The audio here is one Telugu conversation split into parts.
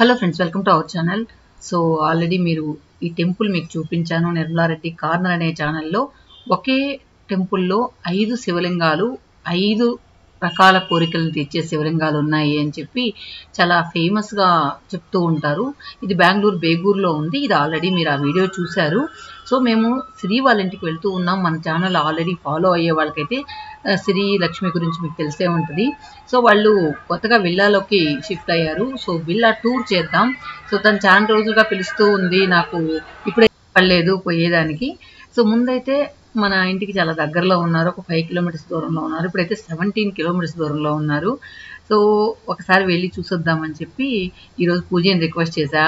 Hello friends, welcome to our channel. So already మీరు ఈ టెంపుల్ మీకు చూపించాను. నిర్మలారెడ్డి కార్నర్ అనే ఛానల్లో ఒకే టెంపుల్లో 5 శివలింగాలు, 5 రకాల కోరికలను తీర్చే శివలింగాలు ఉన్నాయి అని చెప్పి చాలా ఫేమస్గా చెప్తూ ఉంటారు. ఇది బెంగళూరు బేగూరులో ఉంది. ఇది ఆల్రెడీ మీరు ఆ వీడియో చూశారు. సో మేము శ్రీ వాళ్ళ ఇంటికి వెళ్తూ ఉన్నాం. మన ఛానల్ ఆల్రెడీ ఫాలో అయ్యే వాళ్ళకైతే శ్రీ లక్ష్మి గురించి మీకు తెలిసే ఉంటుంది. సో వాళ్ళు కొత్తగా విల్లాలోకి షిఫ్ట్ అయ్యారు. సో విల్లా టూర్ చేద్దాం. సో తను చాలా రోజులుగా పిలుస్తూ ఉంది, నాకు ఇప్పుడే పడలేదు పోయేదానికి. సో ముందైతే మన ఇంటికి చాలా దగ్గరలో ఉన్నారు, ఒక 5 కిలోమీటర్స్ దూరంలో ఉన్నారు. ఇప్పుడైతే 17 కిలోమీటర్స్ దూరంలో ఉన్నారు. సో ఒకసారి వెళ్ళి చూసొద్దామని చెప్పి ఈరోజు పూజని రిక్వెస్ట్ చేశా.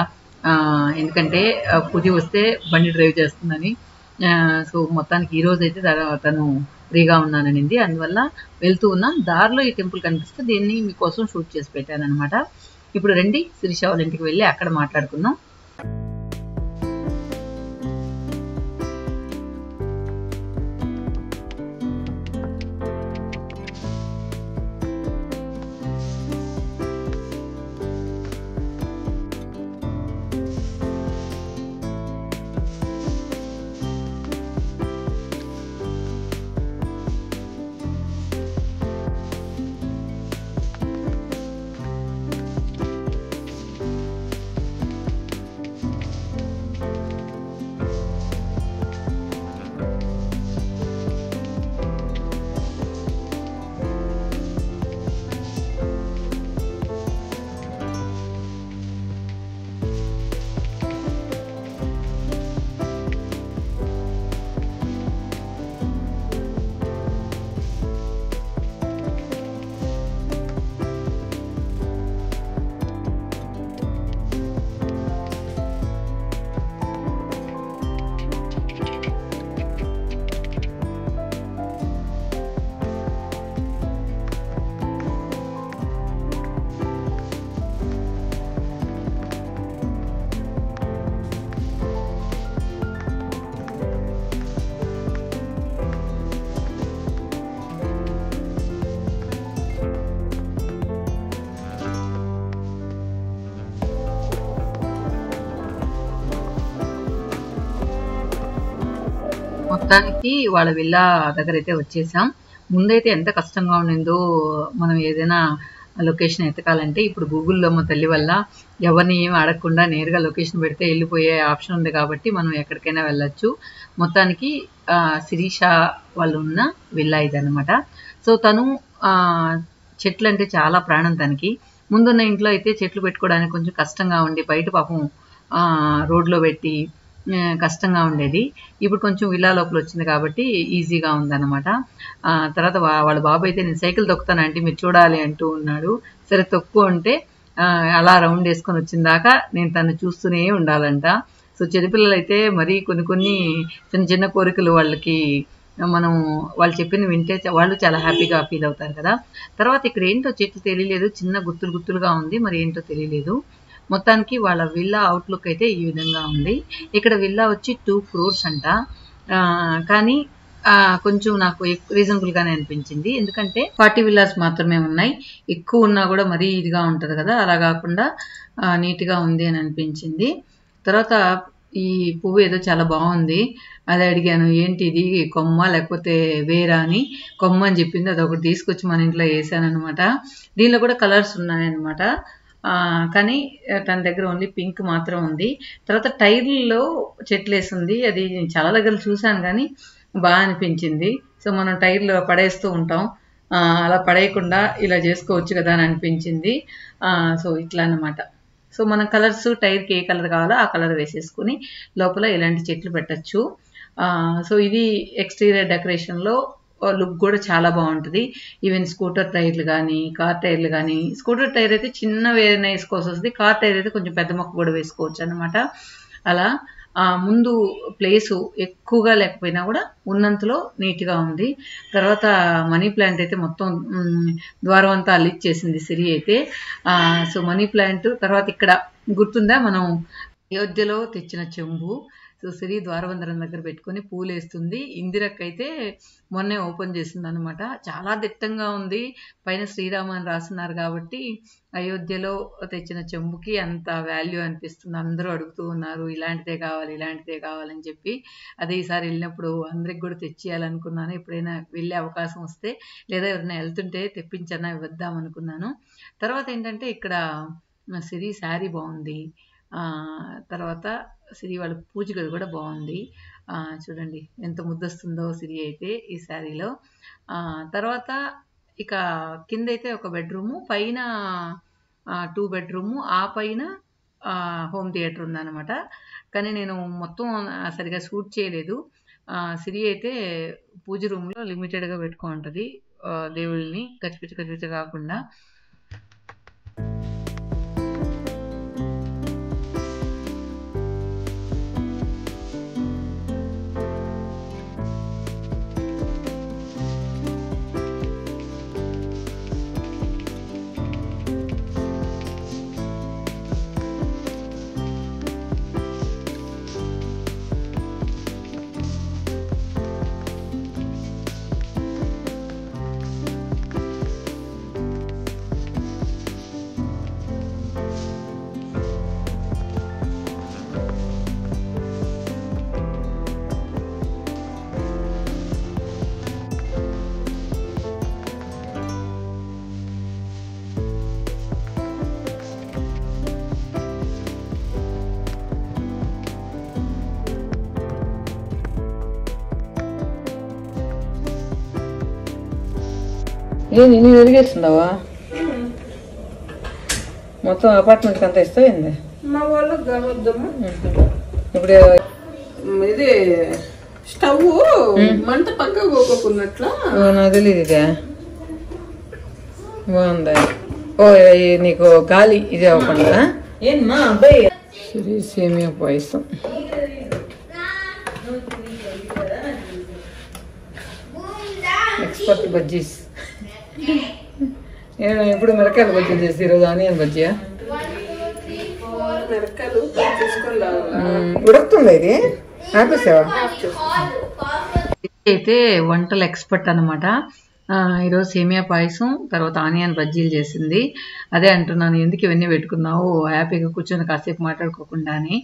ఎందుకంటే పూజ వస్తే బండి డ్రైవ్ చేస్తుందని. సో మొత్తానికి ఈరోజు అయితే తను ఫ్రీగా ఉన్నాననింది. అందువల్ల వెళ్తూ ఉన్నాం. దారిలో ఈ టెంపుల్ కనిపిస్తే దీన్ని మీకోసం షూట్ చేసి పెట్టాను అనమాట. ఇప్పుడు రండి శిరీష వాళ్ళ ఇంటికి వెళ్ళి అక్కడ మాట్లాడుకుందాం. మొత్తానికి వాళ్ళ విల్లా దగ్గర అయితే వచ్చేసాం. ముందైతే ఎంత కష్టంగా ఉండిందో మనం ఏదైనా లొకేషన్ ఎతకాలంటే. ఇప్పుడు గూగుల్లో మా తల్లి వల్ల ఎవరిని ఏమి అడగకుండా నేరుగా లొకేషన్ పెడితే వెళ్ళిపోయే ఆప్షన్ ఉంది కాబట్టి మనం ఎక్కడికైనా వెళ్ళొచ్చు. మొత్తానికి శిరీష వాళ్ళు ఉన్న విల్లా ఇదనమాట. సో తను చెట్లు అంటే చాలా ప్రాణం తనకి. ముందున్న ఇంట్లో అయితే చెట్లు పెట్టుకోవడానికి కొంచెం కష్టంగా ఉండి బయట పాపం రోడ్లో పెట్టి కష్టంగా ఉండేది. ఇప్పుడు కొంచెం విల్లా లోపల వచ్చింది కాబట్టి ఈజీగా ఉందన్నమాట. తర్వాత వాళ్ళ బాబు అయితే నేను సైకిల్ తొక్కుతాను అంటే మీరు చూడాలి అంటూ ఉన్నాడు. సరే తొక్కు అంటే అలా రౌండ్ వేసుకొని వచ్చిన దాకా నేను తను చూస్తూనే ఉండాలంట. సో చిన్నపిల్లలు అయితే మరి కొన్ని చిన్న చిన్న కోరికలు వాళ్ళకి మనం వాళ్ళు చెప్పింది వింటే వాళ్ళు చాలా హ్యాపీగా ఫీల్ అవుతారు కదా. తర్వాత ఇక్కడ ఏంటో చెట్లు తెలియలేదు, చిన్న గుత్తులుగా ఉంది, మరి ఏంటో తెలియలేదు. మొత్తానికి వాళ్ళ విల్లా అవుట్లుక్ అయితే ఈ విధంగా ఉంది. ఇక్కడ విల్లా వచ్చి 2 crores అంట. కానీ కొంచెం నాకు రీజనబుల్గానే అనిపించింది. ఎందుకంటే 40 విల్లాస్ మాత్రమే ఉన్నాయి. ఎక్కువ ఉన్నా కూడా మరీ ఇదిగా ఉంటుంది కదా, అలా కాకుండా నీట్గా ఉంది అని అనిపించింది. తర్వాత ఈ పువ్వు ఏదో చాలా బాగుంది. అది అడిగాను, ఏంటి ఇది కొమ్మ లేకపోతే వేరా అని. కొమ్మ అని చెప్పింది. అది ఒకటి తీసుకొచ్చి మన ఇంట్లో వేసాను అనమాట. దీనిలో కూడా కలర్స్ ఉన్నాయన్నమాట. కానీ తన దగ్గర ఓన్లీ పింక్ మాత్రం ఉంది. తర్వాత టైర్లలో చెట్లు వేసింది. అది చాలా దగ్గర చూశాను కానీ బాగా అనిపించింది. సో మనం టైర్లో పడేస్తూ ఉంటాం, అలా పడేయకుండా ఇలా చేసుకోవచ్చు కదా అని అనిపించింది. సో ఇట్లా అన్నమాట. సో మన కలర్స్ టైర్కి ఏ కలర్ కావాలో ఆ కలర్ వేసేసుకుని లోపల ఇలాంటి చెట్లు పెట్టచ్చు. సో ఇది ఎక్స్టీరియర్ డెకరేషన్లో లుక్ కూడా చాలా బాగుంటుంది. ఈవెన్ స్కూటర్ టైర్లు కానీ కార్ టైర్లు కానీ, స్కూటర్ టైర్ అయితే చిన్న వేరైనా వేసుకోవాల్సి వస్తుంది, కార్ టైర్ అయితే కొంచెం పెద్ద మొక్క కూడా వేసుకోవచ్చు అనమాట. అలా ముందు ప్లేసు ఎక్కువగా లేకపోయినా కూడా ఉన్నంతలో నీట్గా ఉంది. తర్వాత మనీ ప్లాంట్ అయితే మొత్తం ద్వారం అంతా అల్లిచ్చేసింది సిరి అయితే. సో మనీ ప్లాంట్ తర్వాత ఇక్కడ గుర్తుందా మనం అయోధ్యలో తెచ్చిన చెంబు. సో సిరి ద్వారబంధరం దగ్గర పెట్టుకొని పూలు వేస్తుంది. ఇందిరకైతే మొన్నే ఓపెన్ చేసింది అనమాట. చాలా దిట్టంగా ఉంది. పైన శ్రీరామ అని రాస్తున్నారు కాబట్టి అయోధ్యలో తెచ్చిన చెంబుకి అంత వాల్యూ అనిపిస్తుంది. అందరూ అడుగుతూ ఉన్నారు ఇలాంటిదే కావాలి ఇలాంటిదే కావాలని చెప్పి. అదే ఈసారి వెళ్ళినప్పుడు అందరికి కూడా తెచ్చియాలనుకున్నాను. ఎప్పుడైనా వెళ్ళే అవకాశం వస్తే లేదా ఎవరైనా వెళ్తుంటే తెప్పించన్నా ఇవ్వద్దాం అనుకున్నాను. తర్వాత ఏంటంటే ఇక్కడ సిరి శారీ బాగుంది. తర్వాత సిరి వాళ్ళ పూజ గది కూడా బాగుంది. చూడండి ఎంత ముద్దొస్తుందో సిరి అయితే ఈ శారీలో. తర్వాత ఇక కింద అయితే ఒక బెడ్రూము, పైన 2 బెడ్రూము, ఆ పైన హోమ్ థియేటర్ ఉందన్నమాట. కానీ నేను మొత్తం సరిగా షూట్ చేయలేదు. సిరి అయితే పూజ రూమ్లో లిమిటెడ్గా పెట్టుకుంటుంది దేవుళ్ళని, కచ్చిపిచ్చి కాకుండా. ఏంది నీ వెలిగేస్తున్నావా? మొత్తం అపార్ట్మెంట్కి అంతా ఇస్తాయింది. మా వాళ్ళకి కావద్దాము. ఇప్పుడు ఇది స్టవ్ మంట పక్కకు పోకోకున్నట్ల నాకు తెలియదు. ఇదే బాగుందా? ఓ నీకు గాలి ఇదే అవ్వకుండా ఏమ్మా అబ్బాయి సిరి సేమియా పాయసం. ఎక్స్పర్ట్ బజ్జీస్. ఇప్పుడు మిరకాయలు బజ్జీ చేసి ఈరోజు ఆనియన్ బజ్జియా? మిరకాయలు తీసుకొని ఉడుకుతుంది. ఇది ఆపేసావా? అయితే వంటల ఎక్స్పర్ట్ అనమాట. ఈరోజు సేమియా పాయసం, తర్వాత ఆనియన్ బజ్జీలు చేసింది. అదే అంటున్నాను, ఎందుకు ఇవన్నీ పెట్టుకున్నావు హ్యాపీగా కూర్చొని కాసేపు మాట్లాడుకోకుండా అని.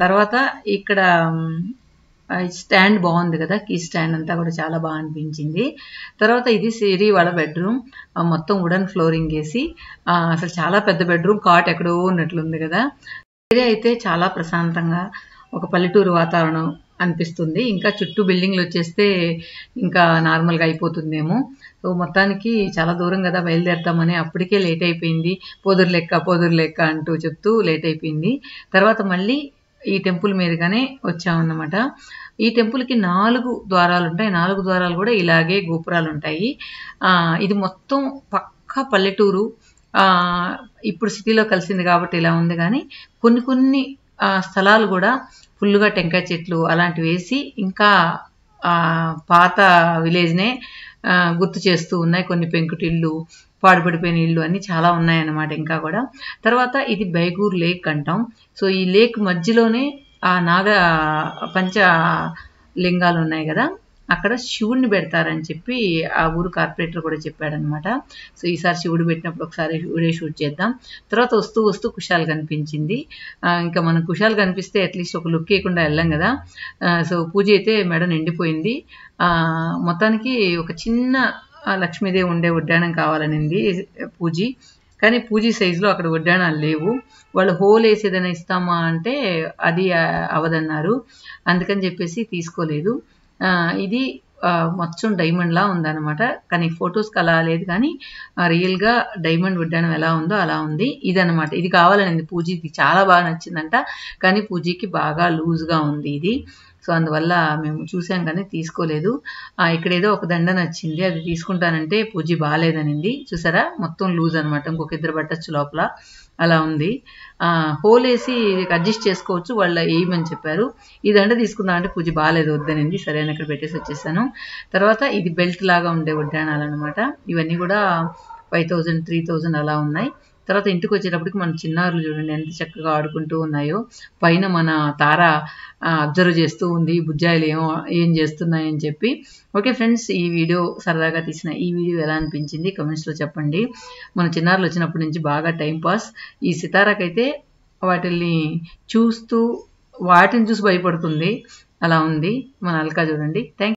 తర్వాత ఇక్కడ స్టాండ్ బాగుంది కదా, కీ స్టాండ్ అంతా కూడా చాలా బాగా అనిపించింది. తర్వాత ఇది సిరి వాళ్ళ బెడ్రూమ్, మొత్తం వుడెన్ ఫ్లోరింగ్ వేసి అసలు చాలా పెద్ద బెడ్రూమ్, కాట్ ఎక్కడో ఉన్నట్లుంది కదా. సిరి అయితే చాలా ప్రశాంతంగా ఒక పల్లెటూరు వాతావరణం అనిపిస్తుంది. ఇంకా చుట్టూ బిల్డింగ్లు వచ్చేస్తే ఇంకా నార్మల్గా అయిపోతుందేమో. సో మొత్తానికి చాలా దూరం కదా బయలుదేరుతామని అప్పటికే లేట్ అయిపోయింది. పోదురు లెక్క అంటూ చెప్తూ లేట్ అయిపోయింది. తర్వాత మళ్ళీ ఈ టెంపుల్ మీదుగానే వచ్చామన్నమాట. ఈ టెంపుల్కి 4 ద్వారాలు ఉంటాయి. 4 ద్వారాలు కూడా ఇలాగే గోపురాలు ఉంటాయి. ఇది మొత్తం పక్కా పల్లెటూరు. ఇప్పుడు సిటీలో కలిసింది కాబట్టి ఇలా ఉంది, కానీ కొన్ని స్థలాలు కూడా ఫుల్గా టెంకాయ చెట్లు అలాంటివి వేసి ఇంకా పాత విలేజ్నే గుర్తు చేస్తూ ఉన్నాయి. కొన్ని పెంకుటిళ్ళు, పాడుపడిపోయిన ఇళ్ళు అన్నీ చాలా ఉన్నాయన్నమాట ఇంకా కూడా. తర్వాత ఇది బైగూర్ లేక్ అంటాం. సో ఈ లేక్ మధ్యలోనే పంచ లింగాలు ఉన్నాయి కదా, అక్కడ శివుడిని పెడతారని చెప్పి ఆ ఊరు కార్పొరేటర్ కూడా చెప్పాడనమాట. సో ఈసారి శివుడు పెట్టినప్పుడు ఒకసారి శివుడే షూట్ చేద్దాం. తర్వాత వస్తూ కుషాలు కనిపించింది. ఇంకా మనం కుషాలు కనిపిస్తే అట్లీస్ట్ ఒక లుక్ వేయకుండా వెళ్ళాం కదా. సో పూజ అయితే మెడ నిండిపోయింది. మొత్తానికి ఒక చిన్న లక్ష్మీదేవి ఉండే ఉడ్డానం కావాలనింది పూజీ. కానీ పూజీ సైజులో అక్కడ ఉడ్డానాలు లేవు. వాళ్ళు హోల్ వేసి ఏదైనా ఇస్తామా అంటే అది అవదన్నారు. అందుకని చెప్పేసి తీసుకోలేదు. ఇది మొత్తం డైమండ్ లా ఉందన్నమాట. కానీ ఫొటోస్కి అలా లేదు, కానీ రియల్గా డైమండ్ ఉడ్డానం ఎలా ఉందో అలా ఉంది. ఇదనమాట, ఇది కావాలనింది పూజీకి. చాలా బాగా నచ్చిందంట, కానీ పూజీకి బాగా లూజ్గా ఉంది ఇది. సో అందువల్ల మేము చూసాం కానీ తీసుకోలేదు. ఇక్కడ ఏదో ఒక దండ నచ్చింది, అది తీసుకుంటానంటే పూజీ బాగాలేదనింది. చూసారా మొత్తం లూజ్ అనమాట, ఇంకొక ఇద్దరు పట్టచ్చు లోపల, అలా ఉంది. హోల్ వేసి అడ్జస్ట్ చేసుకోవచ్చు వాళ్ళు వేయమని చెప్పారు. ఈ దండ తీసుకుందాం అంటే పూజ బాగాలేదు వద్దనింది. సరే అని అక్కడ పెట్టేసి వచ్చేసాను. తర్వాత ఇది బెల్ట్ లాగా ఉండే ఉడ్డానాలు అనమాట. ఇవన్నీ కూడా 5000 3000 అలా ఉన్నాయి. తర్వాత ఇంటికి వచ్చేటప్పటికి మన చిన్నారులు చూడండి ఎంత చక్కగా ఆడుకుంటూ ఉన్నాయో. పైన మన తార అబ్జర్వ్ చేస్తూ ఉంది బుజ్జాయిలు ఏం చేస్తున్నాయని చెప్పి. ఓకే ఫ్రెండ్స్, ఈ వీడియో సరదాగా తీసిన ఈ వీడియో ఎలా అనిపించింది కమెంట్స్లో చెప్పండి. మన చిన్నారులు వచ్చినప్పటి నుంచి బాగా టైంపాస్. ఈ సితారాకైతే వాటిల్ని చూస్తూ వాటిని చూసి భయపడుతుంది, అలా ఉంది. మన అల్కా చూడండి. థ్యాంక్